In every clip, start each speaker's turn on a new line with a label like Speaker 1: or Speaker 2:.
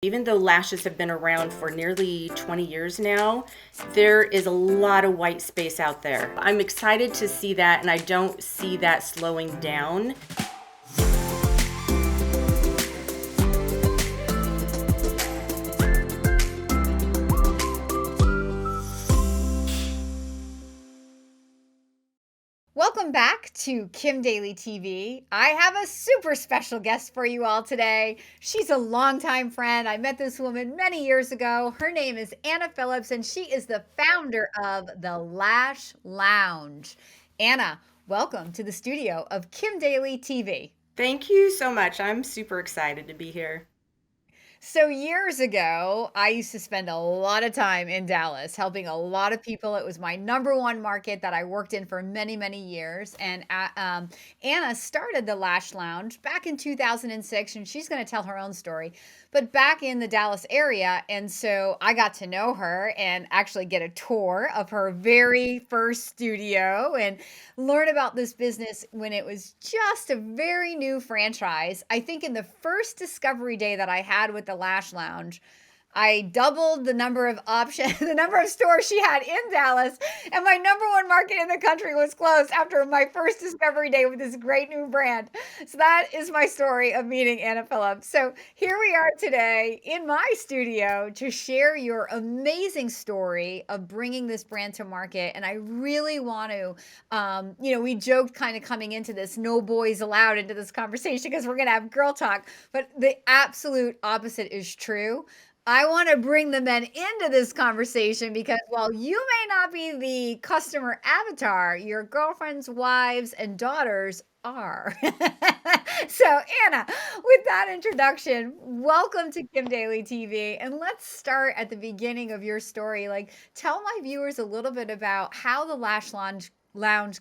Speaker 1: Even though lashes have been around for nearly 20 years now, there is a lot of white space out there. I'm excited to see that, and I don't see that slowing down.
Speaker 2: Welcome back to Kim Daily TV. I have a super special guest for you all today. She's a longtime friend. I met this woman many years ago. Her name is Anna Phillips, and she is the founder of the Lash Lounge. Anna, welcome to the studio of Kim Daily TV.
Speaker 1: Thank you so much. I'm super excited to be here.
Speaker 2: So years ago, I used to spend a lot of time in Dallas helping a lot of people. It was my number one market that I worked in for many, many years. And Anna started the Lash Lounge back in 2006, and she's going to tell her own story, but back in the Dallas area. And so I got to know her and actually get a tour of her very first studio and learn about this business when it was just a very new franchise. I think in the first discovery day that I had with the Lash Lounge, I doubled the number of options, the number of stores she had in Dallas, and my number one market in the country was closed after my first discovery day with this great new brand. So that is my story of meeting Anna Phillips. So here we are today in my studio to share your amazing story of bringing this brand to market. And I really want to, we joked kind of coming into this, no boys allowed into this conversation because we're going to have girl talk, but the absolute opposite is true. I want to bring the men into this conversation because while you may not be the customer avatar, your girlfriends, wives, and daughters are. So, Anna, with that introduction, welcome to Kim Daily TV. And let's start at the beginning of your story. Like, tell my viewers a little bit about how the Lash Lounge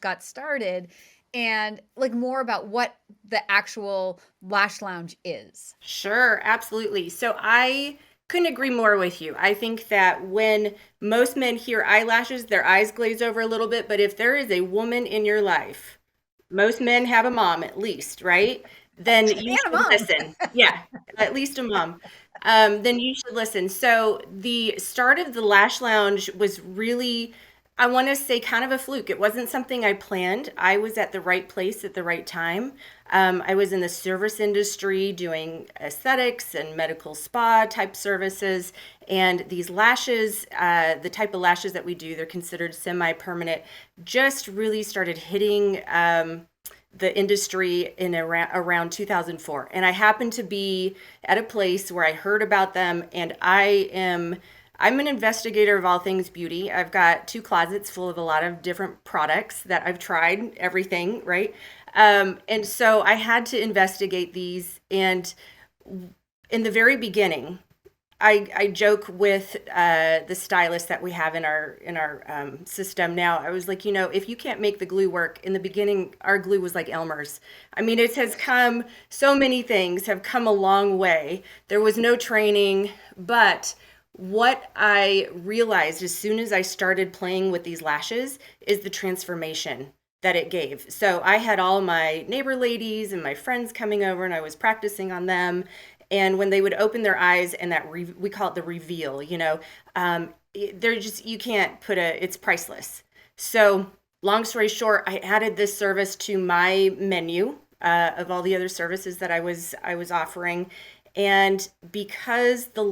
Speaker 2: got started and like more about what the actual Lash Lounge is.
Speaker 1: Sure, absolutely. So I couldn't agree more with you. I think that when most men hear eyelashes, their eyes glaze over a little bit. But if there is a woman in your life, most men have a mom at least, right? Then you
Speaker 2: And a
Speaker 1: should
Speaker 2: mom.
Speaker 1: listen. Yeah, at least a mom. Then you should listen. So the start of the Lash Lounge was really, I want to say, kind of a fluke. It wasn't something I planned. I was at the right place at the right time. I was in the service industry doing aesthetics and medical spa type services. And these lashes, the type of lashes that we do, they're considered semi-permanent, just really started hitting the industry in around 2004. And I happened to be at a place where I heard about them, and I'm an investigator of all things beauty. I've got two closets full of a lot of different products that I've tried, everything, right? And so I had to investigate these. And in the very beginning, I joke with the stylist that we have in our system now. I was like, if you can't make the glue work, in the beginning, our glue was like Elmer's. I mean, it has come, so many things have come a long way. There was no training, but what I realized as soon as I started playing with these lashes is the transformation that it gave. So I had all my neighbor ladies and my friends coming over, and I was practicing on them. And when they would open their eyes, and we call it the reveal, they're just, you can't put it's priceless. So long story short, I added this service to my menu of all the other services that I was offering. And because the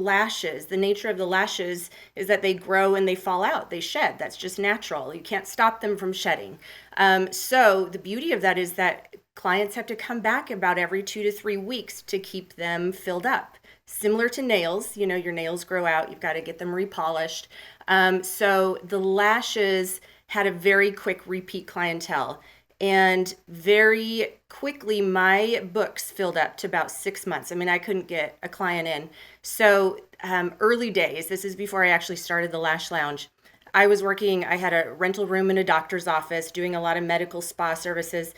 Speaker 1: nature of the lashes is that they grow and they fall out, they shed. That's just natural. You can't stop them from shedding. So the beauty of that is that clients have to come back about every 2 to 3 weeks to keep them filled up. Similar to nails, your nails grow out, you've got to get them repolished. So the lashes had a very quick repeat clientele. And very quickly, my books filled up to about 6 months. I mean, I couldn't get a client in. So early days, this is before I actually started the Lash Lounge. I had a rental room in a doctor's office doing a lot of medical spa services.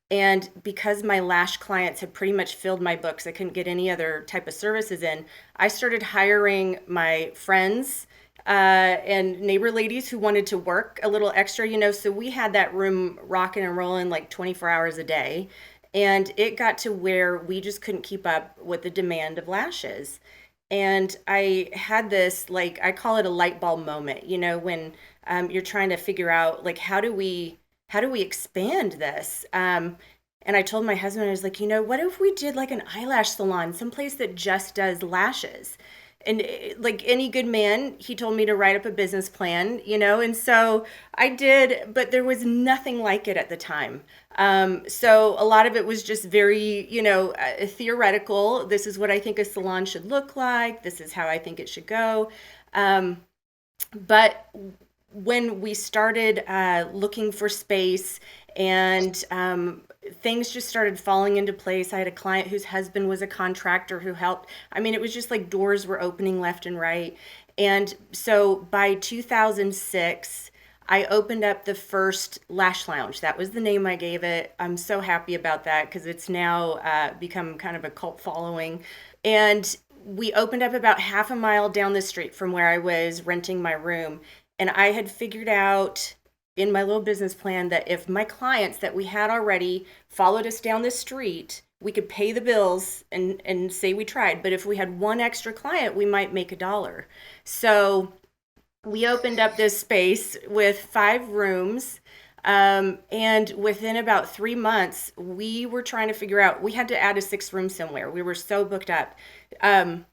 Speaker 1: And because my lash clients had pretty much filled my books, I couldn't get any other type of services in. I started hiring my friends and neighbor ladies who wanted to work a little extra. So we had that room rocking and rolling like 24 hours a day. And it got to where we just couldn't keep up with the demand of lashes. And I had this, like, I call it a light bulb moment, when you're trying to figure out, like, how do we expand this? And I told my husband, I was like, what if we did like an eyelash salon, someplace that just does lashes? And like any good man, he told me to write up a business plan, and so I did, but there was nothing like it at the time. So a lot of it was just very, theoretical. This is what I think a salon should look like. This is how I think it should go. Um, but when we started looking for space and things just started falling into place, I had a client whose husband was a contractor who helped. I mean, it was just like doors were opening left and right. And so by 2006, I opened up the first Lash Lounge. That was the name I gave it. I'm so happy about that because it's now become kind of a cult following. And we opened up about half a mile down the street from where I was renting my room. And I had figured out in my little business plan that if my clients that we had already followed us down the street, we could pay the bills and say we tried. But if we had one extra client, we might make $1. So we opened up this space with 5 rooms. And within about 3 months, we were trying to figure out, we had to add a 6th room somewhere. We were so booked up. Um,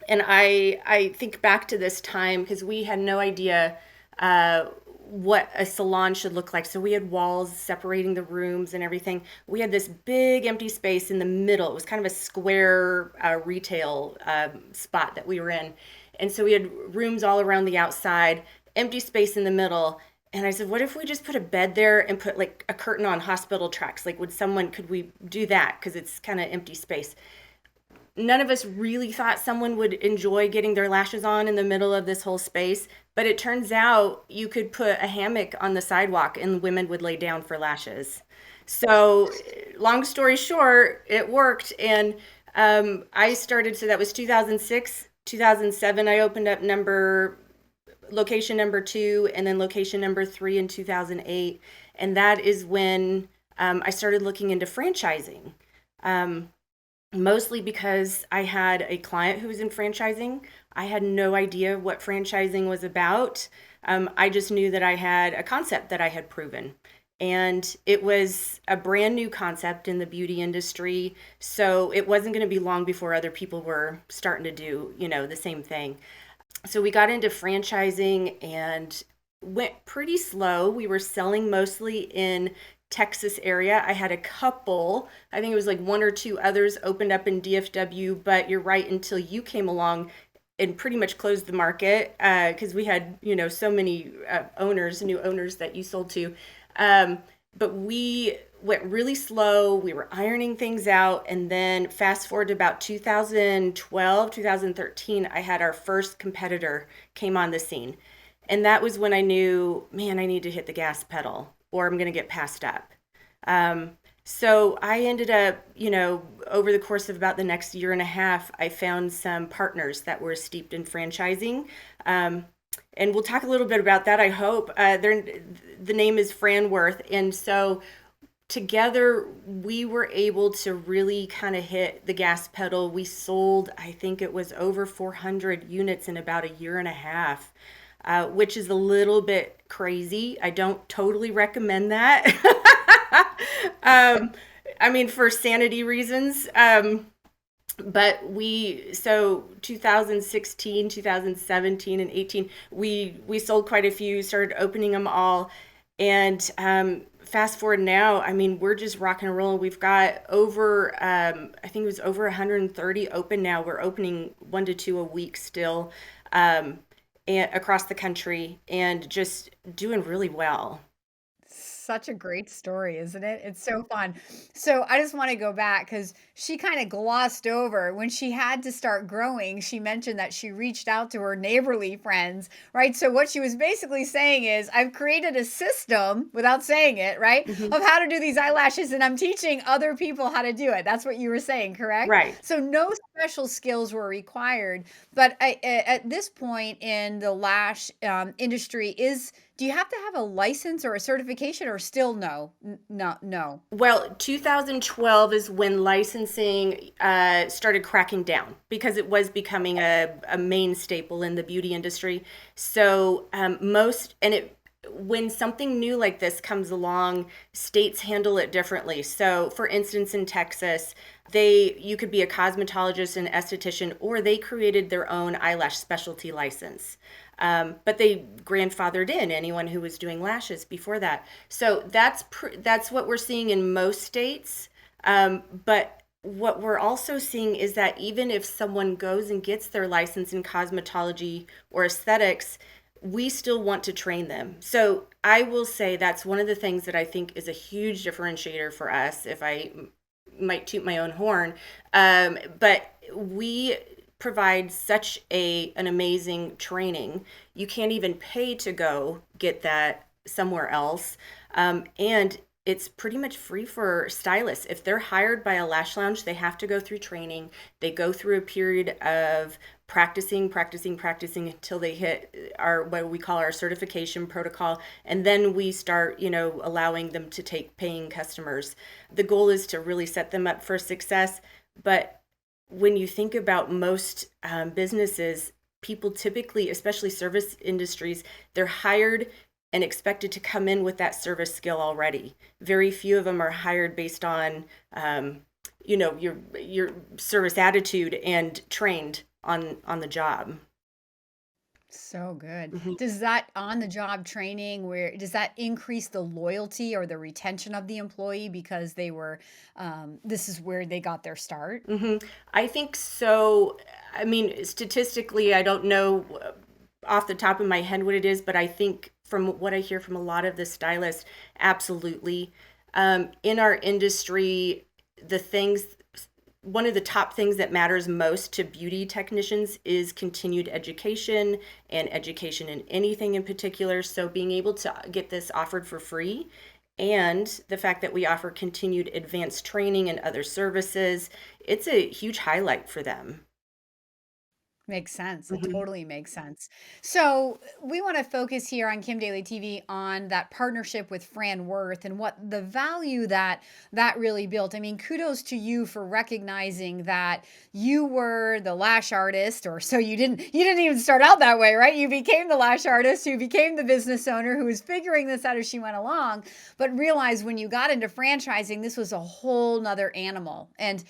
Speaker 1: and I think back to this time because we had no idea uh, what a salon should look like. So we had walls separating the rooms and everything. We had this big empty space in the middle. It was kind of a square retail spot that we were in. And so we had rooms all around the outside, empty space in the middle. And I said, what if we just put a bed there and put like a curtain on hospital tracks? Like, could we do that? Because it's kind of empty space. None of us really thought someone would enjoy getting their lashes on in the middle of this whole space, but it turns out you could put a hammock on the sidewalk and women would lay down for lashes. So, long story short, it worked. And I started, so that was 2006. 2007, I opened up location number 2 and then location number 3 in 2008. And that is when I started looking into franchising. Um, Mostly because I had a client who was in franchising. I had no idea what franchising was about. I just knew that I had a concept that I had proven. And it was a brand new concept in the beauty industry. So it wasn't going to be long before other people were starting to do, the same thing. So we got into franchising and went pretty slow. We were selling mostly in Texas area. I had a couple, I think it was like one or two others opened up in DFW, but you're right, until you came along and pretty much closed the market because we had, so many new owners that you sold to. Um, but we went really slow. We were ironing things out. And then fast forward to about 2012, 2013, I had our first competitor came on the scene. And that was when I knew, man, I need to hit the gas pedal or I'm going to get passed up. Um, so I ended up, over the course of about the next year and a half, I found some partners that were steeped in franchising. Um, and we'll talk a little bit about that, I hope. The name is Franworth. And so together we were able to really kind of hit the gas pedal. We sold, I think it was over 400 units in about a year and a half, which is a little bit crazy. I don't totally recommend that. um, I mean, for sanity reasons. But so 2016, 2017, and 18, we sold quite a few, started opening them all. And fast forward now, I mean, we're just rocking and rolling. We've got over, I think it was over 130 open now. We're opening 1 to 2 a week still, and across the country, and just doing really well.
Speaker 2: Such a great story, isn't it? It's so fun. So I just want to go back because she kind of glossed over when she had to start growing. She mentioned that she reached out to her neighborly friends, right? So what she was basically saying is, I've created a system without saying it, right?
Speaker 1: Hmm.
Speaker 2: Of how to do these eyelashes, and I'm teaching other people how to do it. That's what you were saying, correct?
Speaker 1: Right.
Speaker 2: So no special skills were required. But at this point in the lash industry, is Do you have to have a license or a certification or still no? No.
Speaker 1: Well, 2012 is when licensing started cracking down because it was becoming a main staple in the beauty industry. So when something new like this comes along, states handle it differently. So, for instance, in Texas, you could be a cosmetologist and esthetician, or they created their own eyelash specialty license. But they grandfathered in anyone who was doing lashes before that. So that's what we're seeing in most states. But what we're also seeing is that even if someone goes and gets their license in cosmetology or aesthetics, we still want to train them. So I will say that's one of the things that I think is a huge differentiator for us, if I might toot my own horn. But we provide such an amazing training. You can't even pay to go get that somewhere else. And it's pretty much free for stylists. If they're hired by a lash lounge, they have to go through training. They go through a period of practicing until they hit our what we call our certification protocol, and then we start, allowing them to take paying customers. The goal is to really set them up for success, but when you think about most businesses, people typically, especially service industries, they're hired and expected to come in with that service skill already. Very few of them are hired based on, your service attitude and trained on the job.
Speaker 2: So good.
Speaker 1: Mhm.
Speaker 2: Does that on the job training where does that increase the loyalty or the retention of the employee because this is where they got their start?
Speaker 1: I think so. I mean, statistically, I don't know off the top of my head what it is, but I think from what I hear from a lot of the stylists, absolutely. In our industry, the things, one of the top things that matters most to beauty technicians is continued education and education in anything in particular. So being able to get this offered for free and the fact that we offer continued advanced training and other services, it's a huge highlight for them.
Speaker 2: Makes sense. It
Speaker 1: Mhm.
Speaker 2: totally makes sense. So, we want to focus here on Kim Daily TV on that partnership with Fran Worth and what the value that really built. I mean, kudos to you for recognizing that you were the lash artist, or so you didn't even start out that way, right? You became the lash artist who became the business owner who was figuring this out as she went along, but realized when you got into franchising, this was a whole nother animal. And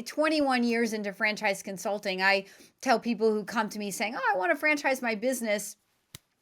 Speaker 2: 21 years into franchise consulting, I tell people who come to me saying, "Oh, I want to franchise my business."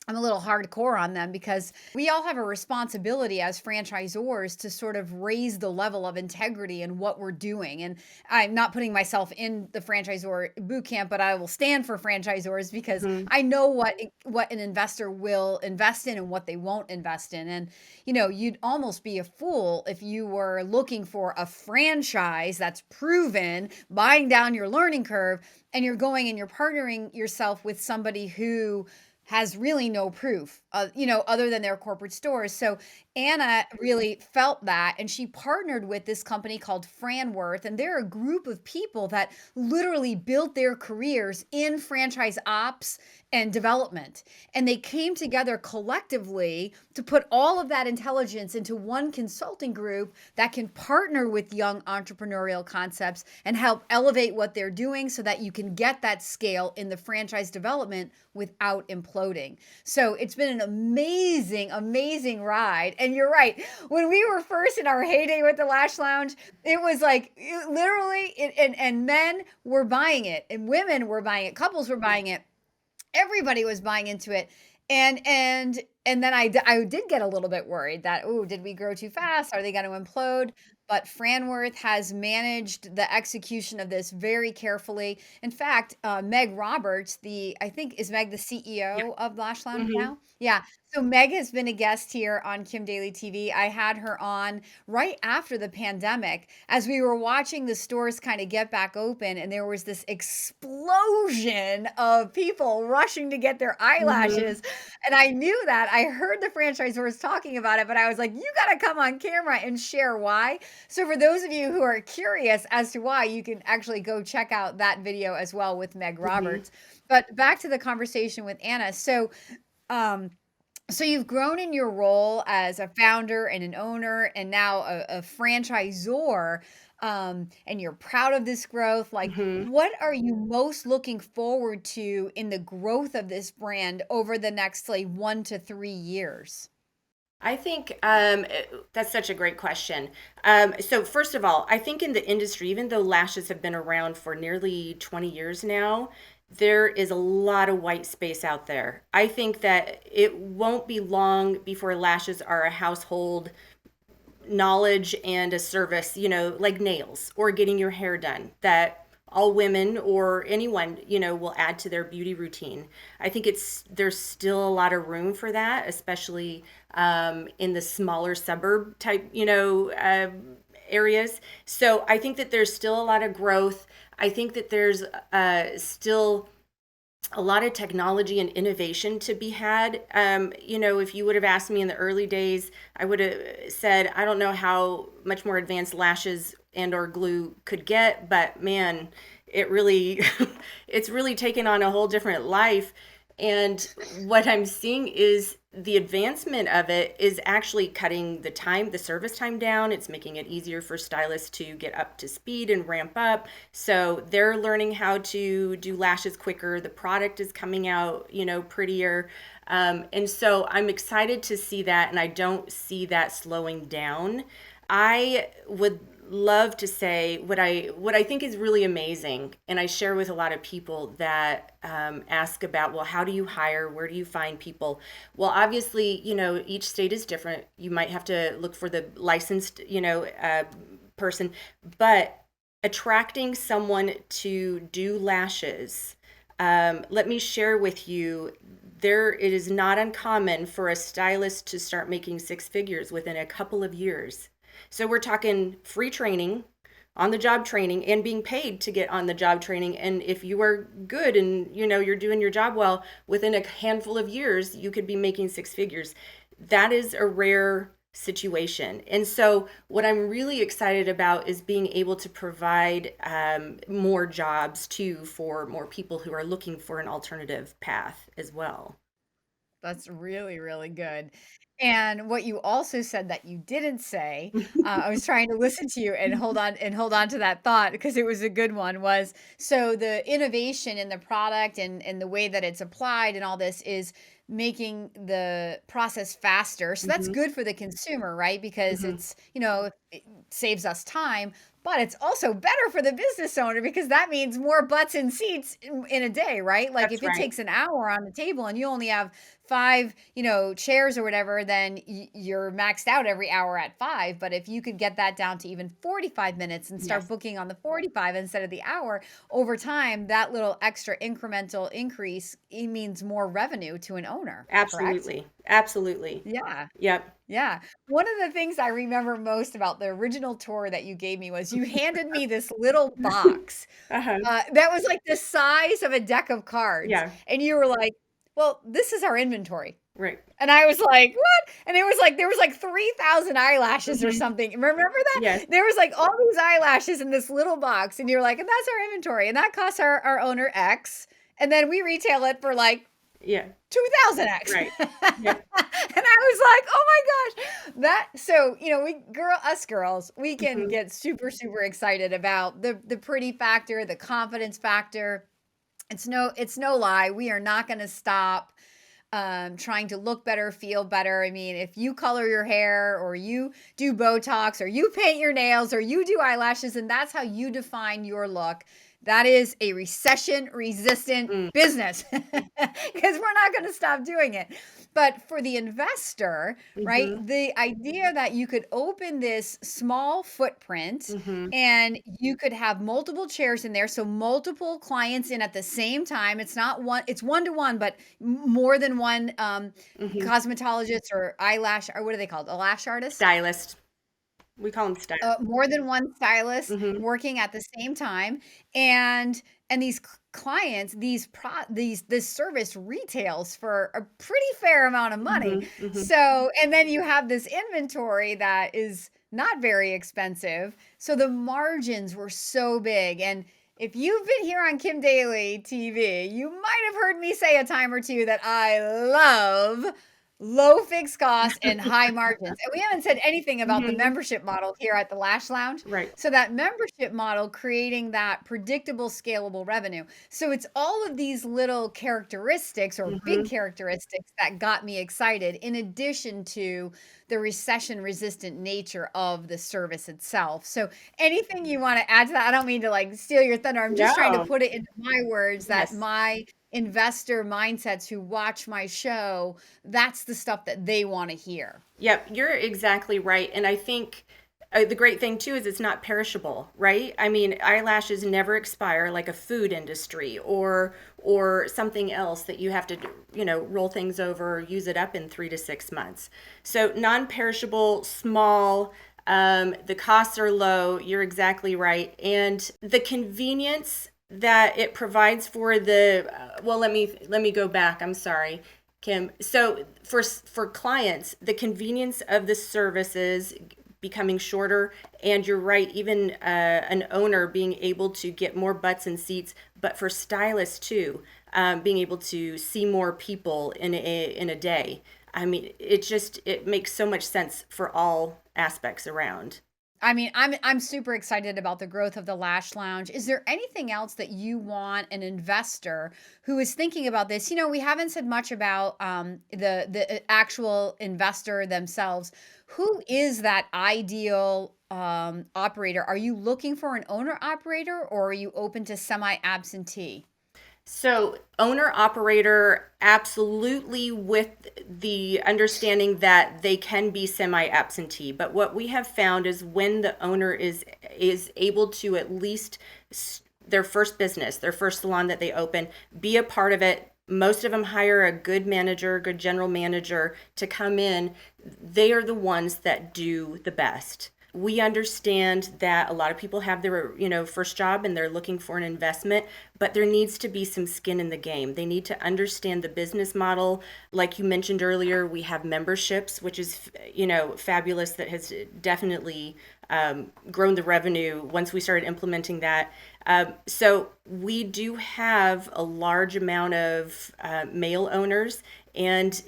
Speaker 2: I'm a little hardcore on them because we all have a responsibility as franchisors to sort of raise the level of integrity in what we're doing. And I'm not putting myself in the franchisor boot camp, but I will stand for franchisors because
Speaker 1: Mhm.
Speaker 2: I know what an investor will invest in and what they won't invest in. And you'd almost be a fool if you were looking for a franchise that's proven, buying down your learning curve, and you're going and you're partnering yourself with somebody who has really no proof, other than their corporate stores. So Anna really felt that, and she partnered with this company called Fran Worth, and they're a group of people that literally built their careers in franchise ops and development. And they came together collectively to put all of that intelligence into one consulting group that can partner with young entrepreneurial concepts and help elevate what they're doing so that you can get that scale in the franchise development without imploding. So it's been an amazing, amazing ride. And you're right. When we were first in our heyday with the Lash Lounge, it was like literally, and men were buying it, and women were buying it, couples were buying it, everybody was buying into it. And then I did get a little bit worried that, oh, did we grow too fast? Are they going to implode? But Franworth has managed the execution of this very carefully. In fact, Meg Roberts, I think, is Meg the
Speaker 1: Yeah.
Speaker 2: CEO of Lash Lounge
Speaker 1: Mhm.
Speaker 2: now? Yeah. So Meg has been a guest here on Kim Daily TV. I had her on right after the pandemic as we were watching the stores kind of get back open, and there was this explosion of people rushing to get their
Speaker 1: Mhm.
Speaker 2: eyelashes. And I knew that. I heard the franchisors talking about it, but I was like, you got to come on camera and share why. So, for those of you who are curious as to why, you can actually go check out that video as well with Meg
Speaker 1: Mhm.
Speaker 2: Roberts. But back to the conversation with Anna. Um, So you've grown in your role as a founder and an owner and now a franchisor, and you're proud of this growth. Like,
Speaker 1: Mhm.
Speaker 2: what are you most looking forward to in the growth of this brand over the next like 1 to 3 years?
Speaker 1: I think that's such a great question. So, first of all, I think in the industry, even though lashes have been around for nearly 20 years now, there is a lot of white space out there. I think that it won't be long before lashes are a household knowledge and a service, like nails or getting your hair done, that all women or anyone, will add to their beauty routine. I think there's still a lot of room for that, especially in the smaller suburb type, areas. So I think that there's still a lot of growth. I think that there's still a lot of technology and innovation to be had. If you would have asked me in the early days, I would have said, I don't know how much more advanced lashes and or glue could get, but man, it really, it's really taken on a whole different life. And what I'm seeing is the advancement of it is actually cutting the service time down. It's making it easier for stylists to get up to speed and ramp up. So they're learning how to do lashes quicker. The product is coming out, prettier. And so I'm excited to see that, and I don't see that slowing down. I would love to say what I think is really amazing, and I share with a lot of people that ask about, well, how do you hire? Where do you find people? Well, obviously, each state is different. You might have to look for the licensed, person, but attracting someone to do lashes. Let me share with you, it is not uncommon for a stylist to start making six figures within a couple of years. So we're talking free training, on the job training, and being paid to get on the job training. And if you are good and you're doing your job well, within a handful of years, you could be making six figures. That is a rare situation. And so what I'm really excited about is being able to provide more jobs too for more people who are looking for an alternative path as well.
Speaker 2: That's really, really good. And what you also said that you didn't say, I was trying to listen to you and hold on to that thought because it was a good one, was so the innovation in the product and the way that it's applied and all this is making the process faster. So that's
Speaker 1: Hmm.
Speaker 2: good for the consumer, right? Because
Speaker 1: Hmm.
Speaker 2: it's, it saves us time, but it's also better for the business owner because that means more butts and seats in a day, right? Like
Speaker 1: That's
Speaker 2: if it
Speaker 1: right.
Speaker 2: takes an hour on the table and you only have five, chairs or whatever, then you're maxed out every hour at five. But if you could get that down to even 45 minutes and start
Speaker 1: Yes,
Speaker 2: booking on the 45 instead of the hour, over time, that little extra incremental increase, it means more revenue to an owner, correct?
Speaker 1: absolutely. Absolutely.
Speaker 2: Yeah.
Speaker 1: Yep.
Speaker 2: Yeah. One of the things I remember most about the original tour that you gave me was you handed me this little box,
Speaker 1: Uh-huh.
Speaker 2: that was like the size of a deck of cards,
Speaker 1: Yeah,
Speaker 2: and you were like, "Well, this is our inventory."
Speaker 1: right.
Speaker 2: And I was like, "What?" And it was like there was like 3,000 eyelashes or
Speaker 1: Hmm.
Speaker 2: something. Remember
Speaker 1: Yes.
Speaker 2: that? There was like all these eyelashes in this little box, and you're like, "And that's our inventory, and that costs our owner X, and then we retail it for like
Speaker 1: Yeah,
Speaker 2: 2,000x."
Speaker 1: right.
Speaker 2: And
Speaker 1: Yep.
Speaker 2: I was like, "Oh my gosh." That so, us girls, we can
Speaker 1: Hmm.
Speaker 2: get super, super excited about the pretty factor, the confidence factor. It's no lie. We are not gonna stop trying to look better, feel better. I mean, if you color your hair or you do Botox or you paint your nails or you do eyelashes and that's how you define your look, that is a recession resistant
Speaker 1: Mm.
Speaker 2: business because we're not going to stop doing it. But for the investor, right,
Speaker 1: Hmm.
Speaker 2: the idea that you could open this small footprint
Speaker 1: Hmm.
Speaker 2: and you could have multiple chairs in there, so multiple clients in at the same time. It's not one, it's one to one, but more than one
Speaker 1: Hmm.
Speaker 2: cosmetologist or eyelash, or what are they called? A lash artist?
Speaker 1: Stylist. We call them stylist.
Speaker 2: More than one stylist
Speaker 1: Hmm.
Speaker 2: working at the same time, and these clients, this service retails for a pretty fair amount of money.
Speaker 1: Hmm. Hmm.
Speaker 2: So, and then you have this inventory that is not very expensive. So the margins were so big. And if you've been here on Kim Daly TV, you might have heard me say a time or two that I love low fixed costs and high margins. And we haven't said anything about the
Speaker 1: Mhm.
Speaker 2: membership model here at the Lash Lounge.
Speaker 1: Right.
Speaker 2: So that membership model creating that predictable, scalable revenue. So it's all of these little characteristics or big
Speaker 1: Mhm.
Speaker 2: characteristics that got me excited, in addition to the recession resistant nature of the service itself. So anything you want to add to that? I don't mean to like steal your thunder. I'm just trying to
Speaker 1: No.
Speaker 2: put it into my words that
Speaker 1: Yes.
Speaker 2: my investor mindsets who watch my show, that's the stuff that they wanna hear.
Speaker 1: Yep, you're exactly right. And I think the great thing too is it's not perishable, right? I mean, eyelashes never expire like a food industry or something else that you have to, roll things over or use it up in 3 to 6 months. So non-perishable, small, the costs are low. You're exactly right. And the convenience that it provides for the well, let me go back. I'm sorry. Kim. So for clients, the convenience of the services becoming shorter, and you're right, even an owner being able to get more butts and seats, but for stylists too, being able to see more people in a day. I mean, it makes so much sense for all aspects around.
Speaker 2: I mean, I'm super excited about the growth of the Lash Lounge. Is there anything else that you want an investor who is thinking about this? We haven't said much about the actual investor themselves. Who is that ideal operator? Are you looking for an owner operator, or are you open to semi absentee?
Speaker 1: So, owner operator, absolutely, with the understanding that they can be semi absentee. But what we have found is when the owner is able to at least their first business, their first salon that they open, be a part of it. Most of them hire a good manager, good general manager to come in. They are the ones that do the best. We understand that a lot of people have their first job and they're looking for an investment, but there needs to be some skin in the game. They need to understand the business model. Like you mentioned earlier, we have memberships, which is fabulous, that has definitely grown the revenue once we started implementing that. So we do have a large amount of male owners, and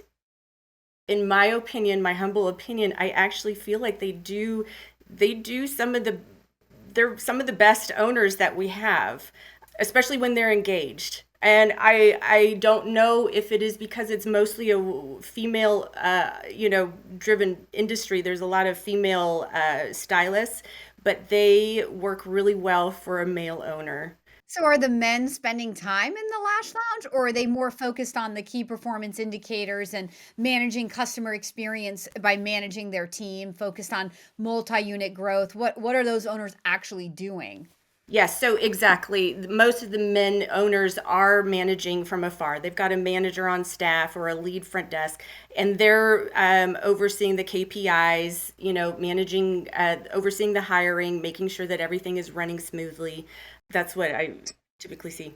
Speaker 1: in my opinion, my humble opinion, I actually feel like they do they're some of the best owners that we have, especially when they're engaged. And I don't know if it is because it's mostly a female driven industry. There's a lot of female stylists, but they work really well for a male owner.
Speaker 2: So are the men spending time in the Lash Lounge, or are they more focused on the key performance indicators and managing customer experience by managing their team, focused on multi-unit growth? What are those owners actually doing?
Speaker 1: Yes, so exactly. Most of the men owners are managing from afar. They've got a manager on staff or a lead front desk, and they're overseeing the KPIs, managing, overseeing the hiring, making sure that everything is running smoothly. That's what I typically see.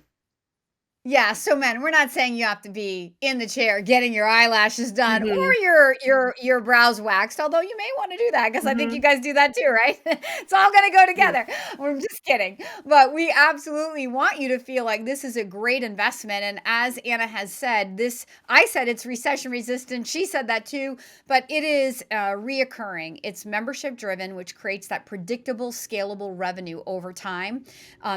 Speaker 2: Yeah, so men, we're not saying you have to be in the chair getting your eyelashes done or
Speaker 1: Hmm.
Speaker 2: your brows waxed, although you may wanna do that because I think you
Speaker 1: Hmm.
Speaker 2: guys do that too, right? It's all gonna go together. I'm just kidding. But we absolutely want you to feel like this is a great investment, and as Anna has said, this I said it's recession resistant, she said that too, but it is, reoccurring. It's membership driven, which creates that predictable, scalable revenue over time.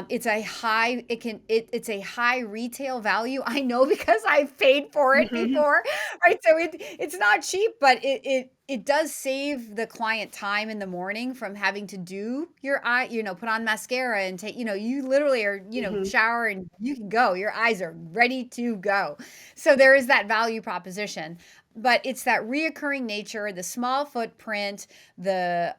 Speaker 2: It's a high retail value. I know because I've paid for it
Speaker 1: Hmm.
Speaker 2: before, right? So it's not cheap, but it does save the client time in the morning from having to do your eye, put on mascara and take, you literally are,
Speaker 1: Hmm.
Speaker 2: shower and you can go. Your eyes are ready to go. So there is that value proposition. But it's that reoccurring nature, the small footprint, the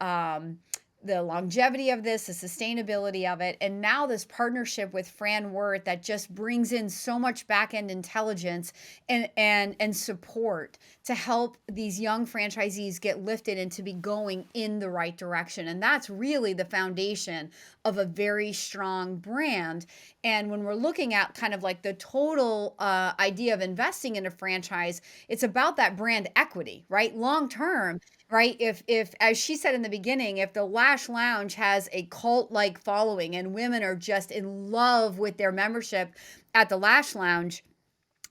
Speaker 2: longevity of this, the sustainability of it, and now this partnership with Fran Worth that just brings in so much back end intelligence and support to help these young franchisees get lifted and to be going in the right direction. And that's really the foundation of a very strong brand. And when we're looking at kind of like the total idea of investing in a franchise, it's about that brand equity, right? Long term, right? If as she said in the beginning, if the Lash Lounge has a cult like following and women are just in love with their membership at the Lash Lounge,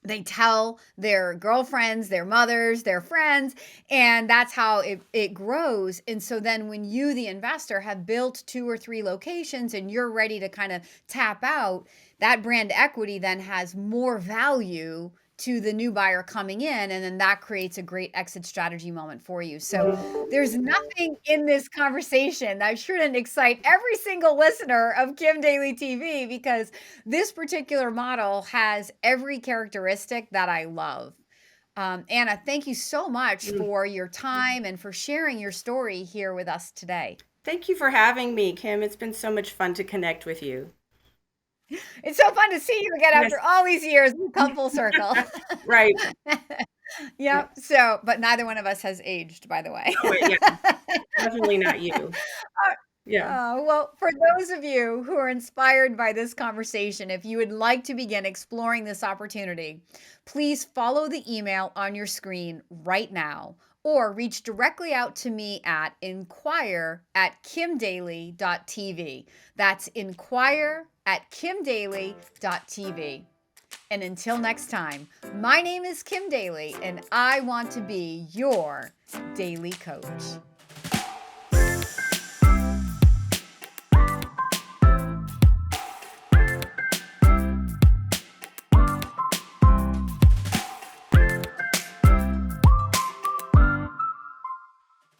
Speaker 2: They tell their girlfriends, their mothers, their friends, and that's how it grows. And so then when you, the investor, have built 2 or 3 locations and you're ready to kind of tap out, that brand equity then has more value to the new buyer coming in, and then that creates a great exit strategy moment for you. So there's nothing in this conversation that shouldn't excite every single listener of Kim Daily TV, because this particular model has every characteristic that I love. Anna, thank you so much
Speaker 1: Mm.
Speaker 2: for your time and for sharing your story here with us today.
Speaker 1: Thank you for having me, Kim. It's been so much fun to connect with you.
Speaker 2: It's so fun to see you again
Speaker 1: Yes.
Speaker 2: after all these years. We come full circle.
Speaker 1: Right. Right.
Speaker 2: Yep. So, but neither one of us has aged, by the way.
Speaker 1: Oh, wait, yeah, definitely not you. Yeah.
Speaker 2: Well, for those of you who are inspired by this conversation, if you would like to begin exploring this opportunity, please follow the email on your screen right now or reach directly out to me at inquire@kimdaily.tv. That's inquire@kimdaily.tv. And until next time, my name is Kim Daly, and I want to be your daily coach.